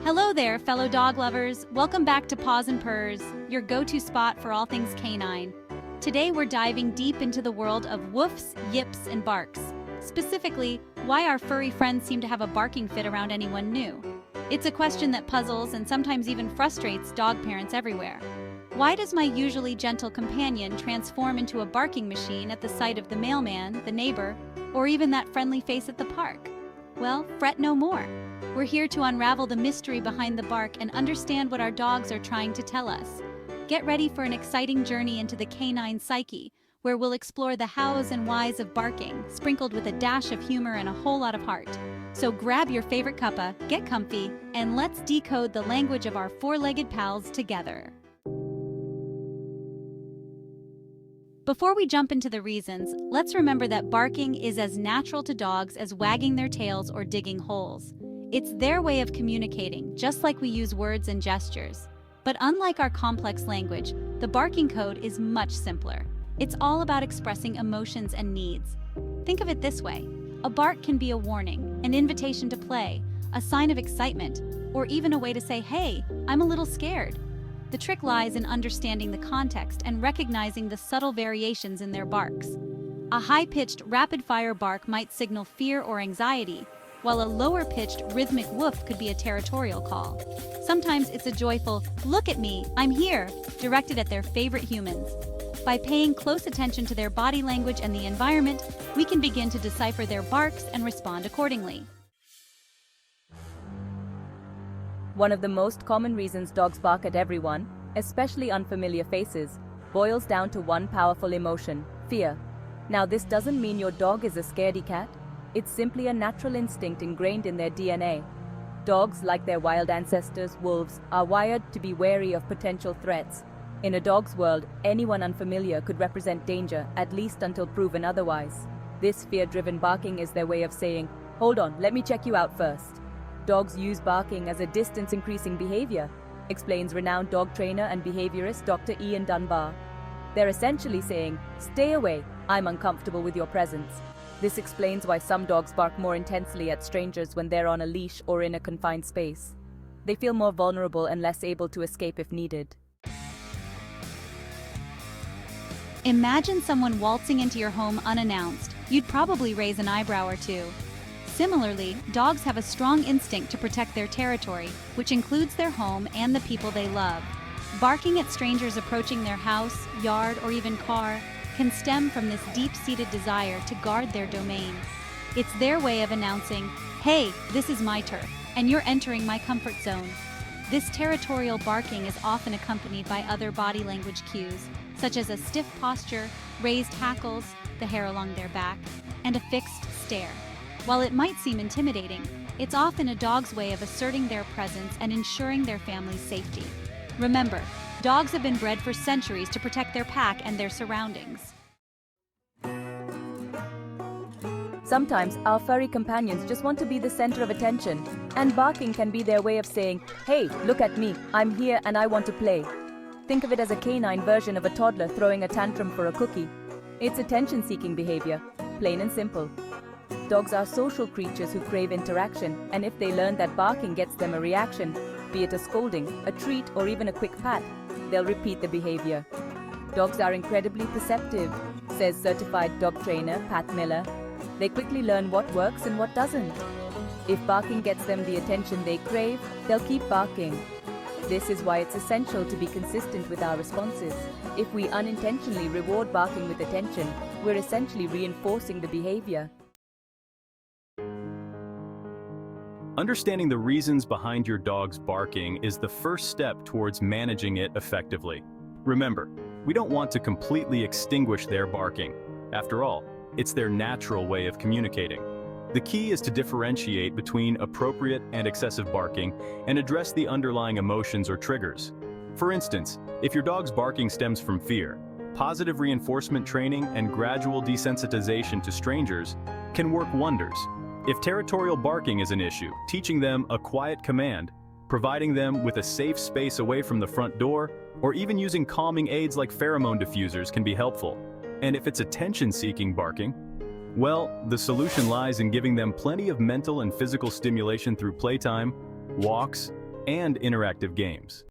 Hello there, fellow dog lovers. Welcome back to Paws and Purrs, your go-to spot for all things canine. Today we're diving deep into the world of woofs, yips, and barks. Specifically, why our furry friends seem to have a barking fit around anyone new. It's a question that puzzles and sometimes even frustrates dog parents everywhere. Why does my usually gentle companion transform into a barking machine at the sight of the mailman, the neighbor, or even that friendly face at the park? Well, fret no more. We're here to unravel the mystery behind the bark and understand what our dogs are trying to tell us. Get ready for an exciting journey into the canine psyche, where we'll explore the hows and whys of barking, sprinkled with a dash of humor and a whole lot of heart. So grab your favorite cuppa, get comfy, and let's decode the language of our four-legged pals together. Before we jump into the reasons, let's remember that barking is as natural to dogs as wagging their tails or digging holes. It's their way of communicating, just like we use words and gestures. But unlike our complex language, the barking code is much simpler. It's all about expressing emotions and needs. Think of it this way. A bark can be a warning, an invitation to play, a sign of excitement, or even a way to say, "Hey, I'm a little scared." The trick lies in understanding the context and recognizing the subtle variations in their barks. A high-pitched, rapid-fire bark might signal fear or anxiety, while a lower-pitched, rhythmic woof could be a territorial call. Sometimes it's a joyful, "Look at me, I'm here," directed at their favorite humans. By paying close attention to their body language and the environment, we can begin to decipher their barks and respond accordingly. One of the most common reasons dogs bark at everyone, especially unfamiliar faces, boils down to one powerful emotion: fear. Now, this doesn't mean your dog is a scaredy cat. It's simply a natural instinct ingrained in their DNA. Dogs, like their wild ancestors, wolves, are wired to be wary of potential threats. In a dog's world, anyone unfamiliar could represent danger, at least until proven otherwise. This fear-driven barking is their way of saying, "Hold on, let me check you out first." Dogs use barking as a distance-increasing behavior, explains renowned dog trainer and behaviorist Dr. Ian Dunbar. They're essentially saying, "Stay away, I'm uncomfortable with your presence." This explains why some dogs bark more intensely at strangers when they're on a leash or in a confined space. They feel more vulnerable and less able to escape if needed. Imagine someone waltzing into your home unannounced. You'd probably raise an eyebrow or two. Similarly, dogs have a strong instinct to protect their territory, which includes their home and the people they love. Barking at strangers approaching their house, yard, or even car can stem from this deep-seated desire to guard their domain. It's their way of announcing, "Hey, this is my turf, and you're entering my comfort zone." This territorial barking is often accompanied by other body language cues, such as a stiff posture, raised hackles, the hair along their back, and a fixed stare. While it might seem intimidating, it's often a dog's way of asserting their presence and ensuring their family's safety. Remember, dogs have been bred for centuries to protect their pack and their surroundings. Sometimes our furry companions just want to be the center of attention, and barking can be their way of saying, "Hey, look at me, I'm here and I want to play." Think of it as a canine version of a toddler throwing a tantrum for a cookie. It's attention-seeking behavior, plain and simple. Dogs are social creatures who crave interaction, and if they learn that barking gets them a reaction, be it a scolding, a treat, or even a quick pat, they'll repeat the behavior. Dogs are incredibly perceptive, says certified dog trainer Pat Miller. They quickly learn what works and what doesn't. If barking gets them the attention they crave, they'll keep barking. This is why it's essential to be consistent with our responses. If we unintentionally reward barking with attention, we're essentially reinforcing the behavior. Understanding the reasons behind your dog's barking is the first step towards managing it effectively. Remember, we don't want to completely extinguish their barking. After all, it's their natural way of communicating. The key is to differentiate between appropriate and excessive barking and address the underlying emotions or triggers. For instance, if your dog's barking stems from fear, positive reinforcement training and gradual desensitization to strangers can work wonders. If territorial barking is an issue, teaching them a quiet command, providing them with a safe space away from the front door, or even using calming aids like pheromone diffusers can be helpful. And if it's attention-seeking barking, well, the solution lies in giving them plenty of mental and physical stimulation through playtime, walks, and interactive games.